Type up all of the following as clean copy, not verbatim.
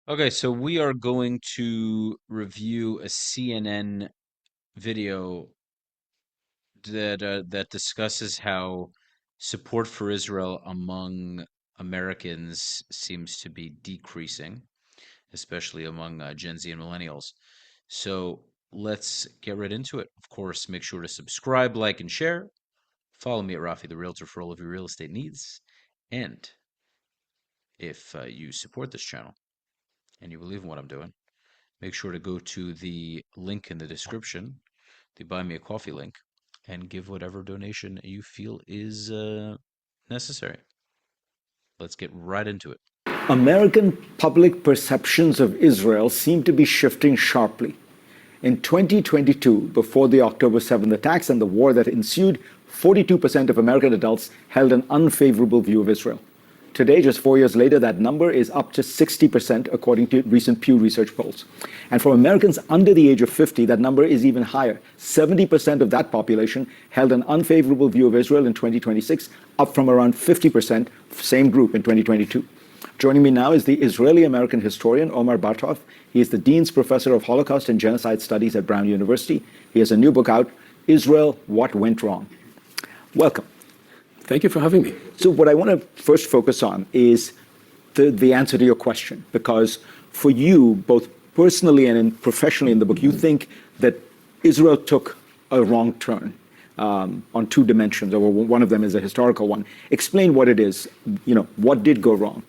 Okay, so we are going to review a CNN video that discusses how support for Israel among Americans seems to be decreasing, especially among Gen Z and millennials. So let's get right into it. Of course, make sure to subscribe, like, and share. Follow me at Rafi the Realtor for all of your real estate needs. And if you support this channel and you believe in what I'm doing, make sure to go to the link in the description, the Buy Me a Coffee link, and give whatever donation you feel is necessary. Let's get right into it. American public perceptions of Israel seem to be shifting sharply. In 2022, before the October 7th attacks and the war that ensued, 42% of American adults held an unfavorable view of Israel. Today, just 4 years later, that number is up to 60%, according to recent Pew Research polls. And for Americans under the age of 50, that number is even higher. 70% of that population held an unfavorable view of Israel in 2026, up from around 50%, same group in 2022. Joining me now is the Israeli-American historian, Omer Bartov. He is the Dean's Professor of Holocaust and Genocide Studies at Brown University. He has a new book out, Israel, What Went Wrong. Welcome. Thank you for having me. So what I want to first focus on is the answer to your question, because for you, both personally and professionally in the book, you think that Israel took a wrong turn on two dimensions, or one of them is a historical one. Explain what it is, what did go wrong?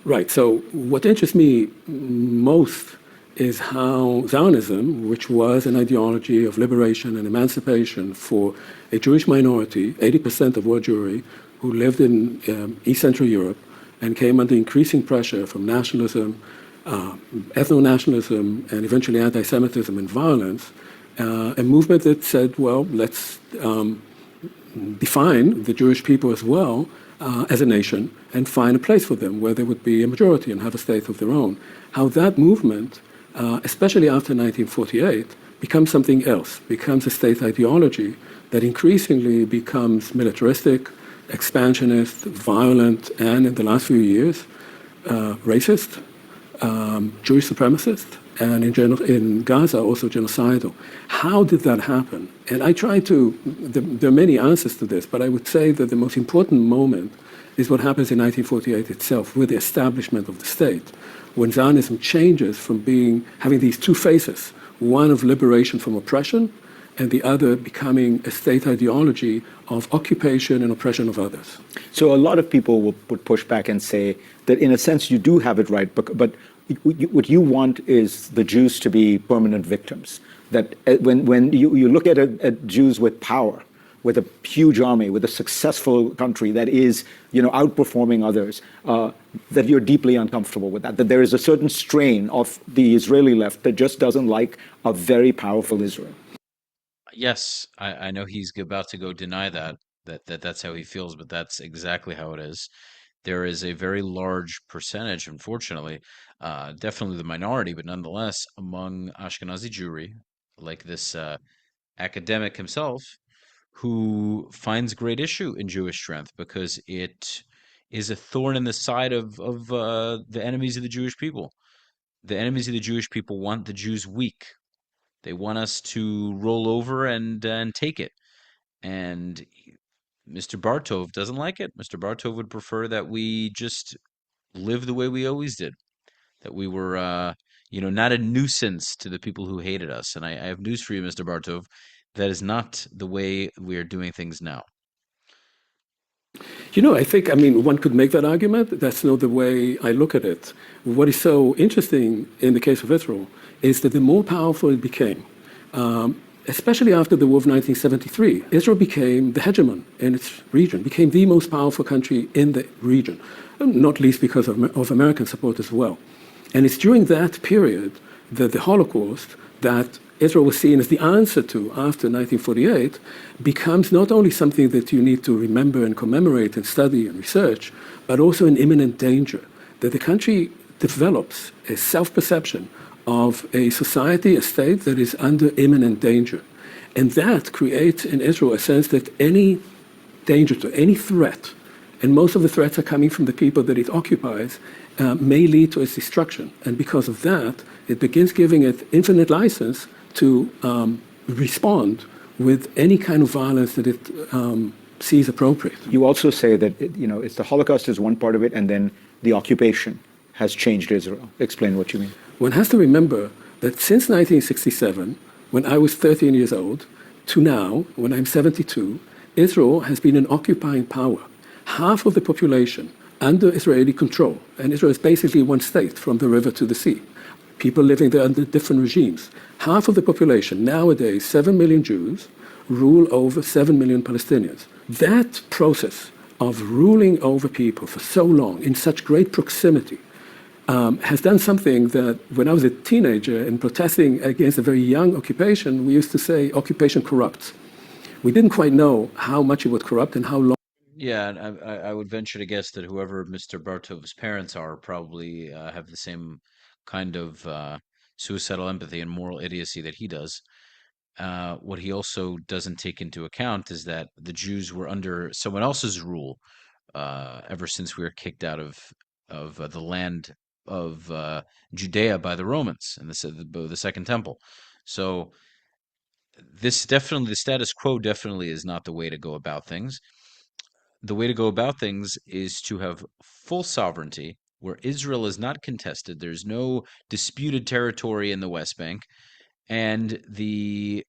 Right. So what interests me most is how Zionism, which was an ideology of liberation and emancipation for a Jewish minority, 80% of world Jewry, who lived in East Central Europe and came under increasing pressure from nationalism, ethno-nationalism, and eventually anti-Semitism and violence, a movement that said, well, let's define the Jewish people as well as a nation and find a place for them where they would be a majority and have a state of their own. How that movement, especially after 1948, becomes something else, becomes a state ideology that increasingly becomes militaristic, expansionist, violent, and in the last few years, racist, Jewish supremacist, and in Gaza also genocidal. How did that happen? And I try to, there are many answers to this, but I would say that the most important moment is what happens in 1948 itself with the establishment of the state, when Zionism changes from having these two faces, one of liberation from oppression and the other becoming a state ideology of occupation and oppression of others. So a lot of people would push back and say that in a sense you do have it right, but what you want is the Jews to be permanent victims. That when you look at Jews with power, with a huge army, with a successful country that is, outperforming others, that you're deeply uncomfortable with that there is a certain strain of the Israeli left that just doesn't like a very powerful Israel. Yes, I know he's about to go deny that's how he feels, but that's exactly how it is. There is a very large percentage, unfortunately, definitely the minority, but nonetheless, among Ashkenazi Jewry, like this academic himself, who finds great issue in Jewish strength because it is a thorn in the side of the enemies of the Jewish people. The enemies of the Jewish people want the Jews weak. They want us to roll over and take it. And Mr. Bartov doesn't like it. Mr. Bartov would prefer that we just live the way we always did. That we were, not a nuisance to the people who hated us. And I have news for you, Mr. Bartov. That is not the way we are doing things now. One could make that argument. That's not the way I look at it. What is so interesting in the case of Israel is that the more powerful it became, especially after the war of 1973, Israel became the hegemon in its region, became the most powerful country in the region, not least because of American support as well. And it's during that period that the Holocaust, that Israel was seen as the answer to after 1948, becomes not only something that you need to remember and commemorate and study and research, but also an imminent danger, that the country develops a self-perception of a society, a state that is under imminent danger. And that creates in Israel a sense that any danger to any threat, and most of the threats are coming from the people that it occupies, may lead to its destruction. And because of that, it begins giving it infinite license to respond with any kind of violence that it sees appropriate. You also say that it's the Holocaust is one part of it, and then the occupation has changed Israel. Explain what you mean. One has to remember that since 1967, when I was 13 years old, to now, when I'm 72, Israel has been an occupying power. Half of the population under Israeli control, and Israel is basically one state from the river to the sea. People living there under different regimes. Half of the population, nowadays 7 million Jews, rule over 7 million Palestinians. That process of ruling over people for so long, in such great proximity, has done something that when I was a teenager and protesting against a very young occupation, we used to say occupation corrupts. We didn't quite know how much it would corrupt and how long. Yeah, and I would venture to guess that whoever Mr. Bartov's parents are probably have the same kind of suicidal empathy and moral idiocy that he does. What he also doesn't take into account is that the Jews were under someone else's rule ever since we were kicked out of the land of Judea by the Romans and the Second Temple. So this definitely, the status quo definitely is not the way to go about things. The way to go about things is to have full sovereignty where Israel is not contested. There's no disputed territory in the West Bank. And the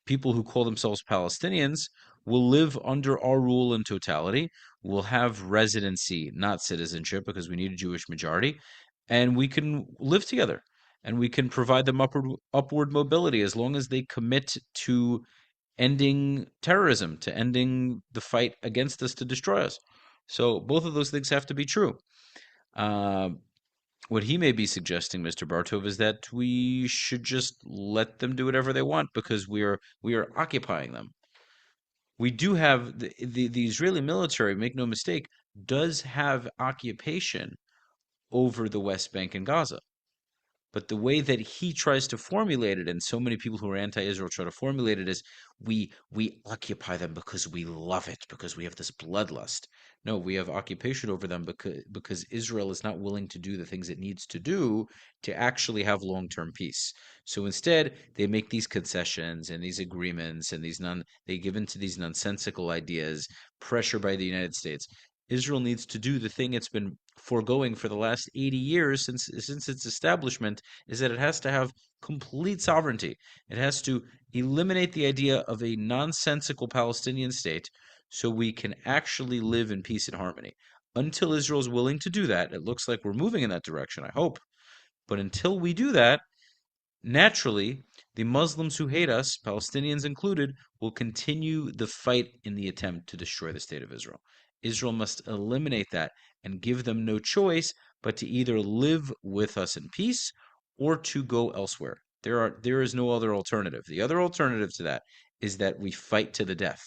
people who call themselves Palestinians will live under our rule in totality, will have residency, not citizenship, because we need a Jewish majority, and we can live together. And we can provide them upward mobility as long as they commit to ending terrorism, to ending the fight against us to destroy us. So both of those things have to be true. What he may be suggesting, Mr. Bartov, is that we should just let them do whatever they want because we are occupying them. We do have the Israeli military, make no mistake, does have occupation over the West Bank and Gaza. But the way that he tries to formulate it, and so many people who are anti-Israel try to formulate it, is we occupy them because we love it, because we have this bloodlust. No, we have occupation over them because Israel is not willing to do the things it needs to do to actually have long-term peace. So instead, they make these concessions and these agreements and they give in to these nonsensical ideas, pressure by the United States. Israel needs to do the thing it's been foregoing for the last 80 years since its establishment, is that it has to have complete sovereignty. It has to eliminate the idea of a nonsensical Palestinian state so we can actually live in peace and harmony. Until Israel is willing to do that, it looks like we're moving in that direction, I hope. But until we do that, naturally, the Muslims who hate us, Palestinians included, will continue the fight in the attempt to destroy the state of Israel. Israel must eliminate that and give them no choice but to either live with us in peace or to go elsewhere. There is no other alternative. The other alternative to that is that we fight to the death.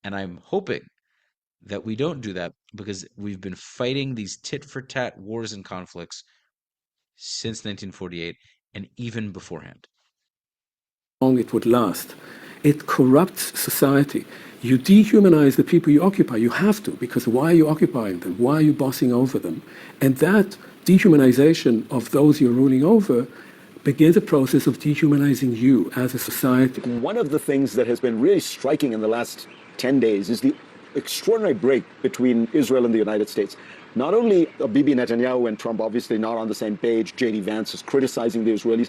And I'm hoping that we don't do that because we've been fighting these tit-for-tat wars and conflicts since 1948 and even beforehand. Long it would last. It corrupts society. You dehumanize the people you occupy. You have to, because why are you occupying them? Why are you bossing over them? And that dehumanization of those you're ruling over begins a process of dehumanizing you as a society. One of the things that has been really striking in the last 10 days is the extraordinary break between Israel and the United States. Not only are Bibi Netanyahu and Trump obviously not on the same page, J.D. Vance is criticizing the Israelis,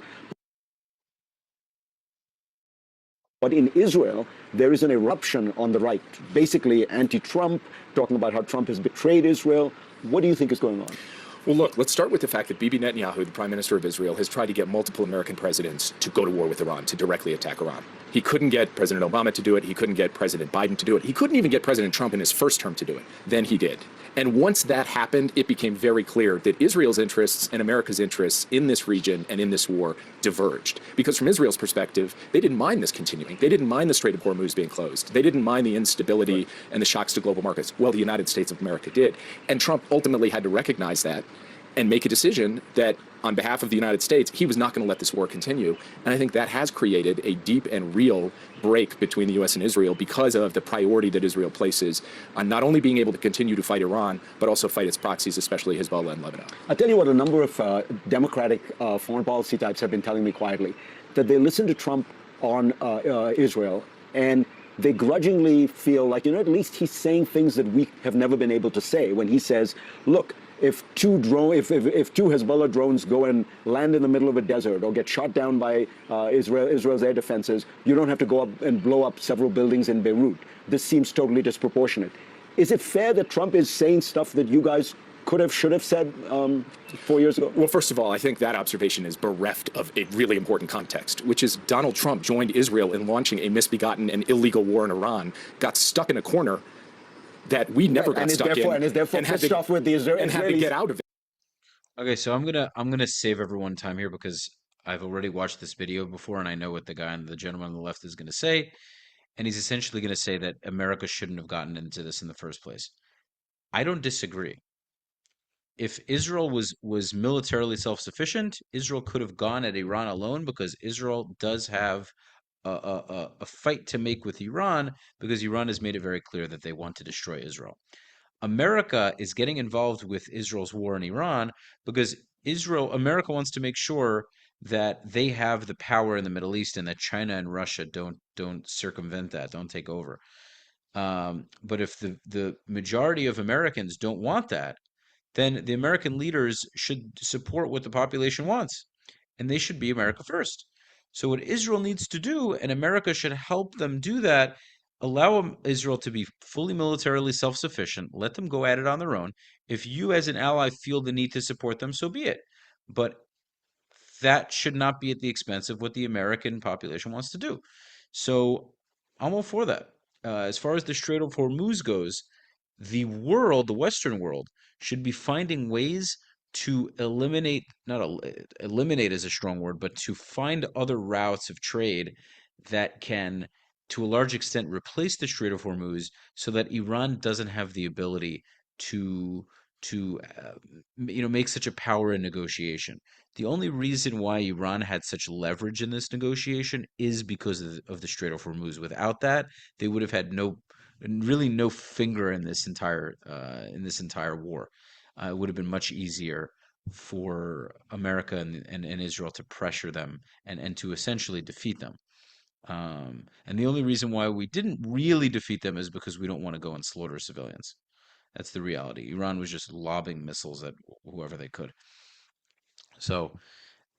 but in Israel, there is an eruption on the right, basically anti-Trump, talking about how Trump has betrayed Israel. What do you think is going on? Well, look, let's start with the fact that Bibi Netanyahu, the Prime Minister of Israel, has tried to get multiple American presidents to go to war with Iran, to directly attack Iran. He couldn't get President Obama to do it. He couldn't get President Biden to do it. He couldn't even get President Trump in his first term to do it. Then he did. And once that happened, it became very clear that Israel's interests and America's interests in this region and in this war diverged. Because from Israel's perspective, they didn't mind this continuing. They didn't mind the Strait of Hormuz being closed. They didn't mind the instability and the shocks to global markets. Well, the United States of America did. And Trump ultimately had to recognize that and make a decision that on behalf of the United States, he was not going to let this war continue. And I think that has created a deep and real break between the U.S. and Israel because of the priority that Israel places on not only being able to continue to fight Iran, but also fight its proxies, especially Hezbollah and Lebanon. I'll tell you what, a number of democratic foreign policy types have been telling me quietly that they listen to Trump on Israel, and they grudgingly feel like, at least he's saying things that we have never been able to say when he says, look, if two Hezbollah drones go and land in the middle of a desert or get shot down by Israel's air defenses, you don't have to go up and blow up several buildings in Beirut. This seems totally disproportionate. Is it fair that Trump is saying stuff that you guys should have said 4 years ago? Well, first of all, I think that observation is bereft of a really important context, which is Donald Trump joined Israel in launching a misbegotten and illegal war in Iran, got stuck in a corner that we never got stuck in, and is therefore pissed off with the Israelis and had to get out of it. Okay, so I'm gonna save everyone time here because I've already watched this video before and I know what the gentleman on the left is gonna say, and he's essentially gonna say that America shouldn't have gotten into this in the first place. I don't disagree. If Israel was militarily self-sufficient, Israel could have gone at Iran alone because Israel does have a fight to make with Iran because Iran has made it very clear that they want to destroy Israel. America is getting involved with Israel's war in Iran because America wants to make sure that they have the power in the Middle East and that China and Russia don't circumvent that, don't take over. But if the majority of Americans don't want that, then the American leaders should support what the population wants, and they should be America first. So what Israel needs to do, and America should help them do that, allow Israel to be fully militarily self-sufficient, let them go at it on their own. If you as an ally feel the need to support them, so be it. But that should not be at the expense of what the American population wants to do. So I'm all for that. As far as the Strait of Hormuz goes, the world, the Western world, should be finding ways to eliminate, not eliminate is a strong word, but to find other routes of trade that can, to a large extent, replace the Strait of Hormuz so that Iran doesn't have the ability to make such a power in negotiation. The only reason why Iran had such leverage in this negotiation is because of the Strait of Hormuz. Without that, they would have had really no finger in this entire war. It would have been much easier for America and Israel to pressure them and to essentially defeat them. And the only reason why we didn't really defeat them is because we don't want to go and slaughter civilians. That's the reality. Iran was just lobbing missiles at whoever they could. So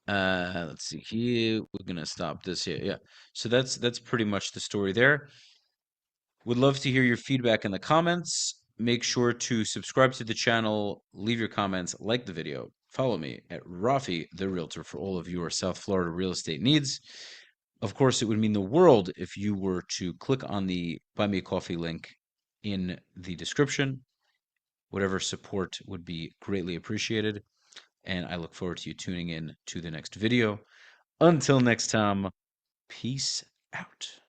let's see here. We're gonna stop this here. Yeah. So that's pretty much the story there. Would love to hear your feedback in the comments. Make sure to subscribe to the channel, leave your comments, like the video. Follow me at Rafi the Realtor for all of your South Florida real estate needs. Of course, it would mean the world if you were to click on the Buy Me a Coffee link in the description. Whatever support would be greatly appreciated. And I look forward to you tuning in to the next video. Until next time, peace out.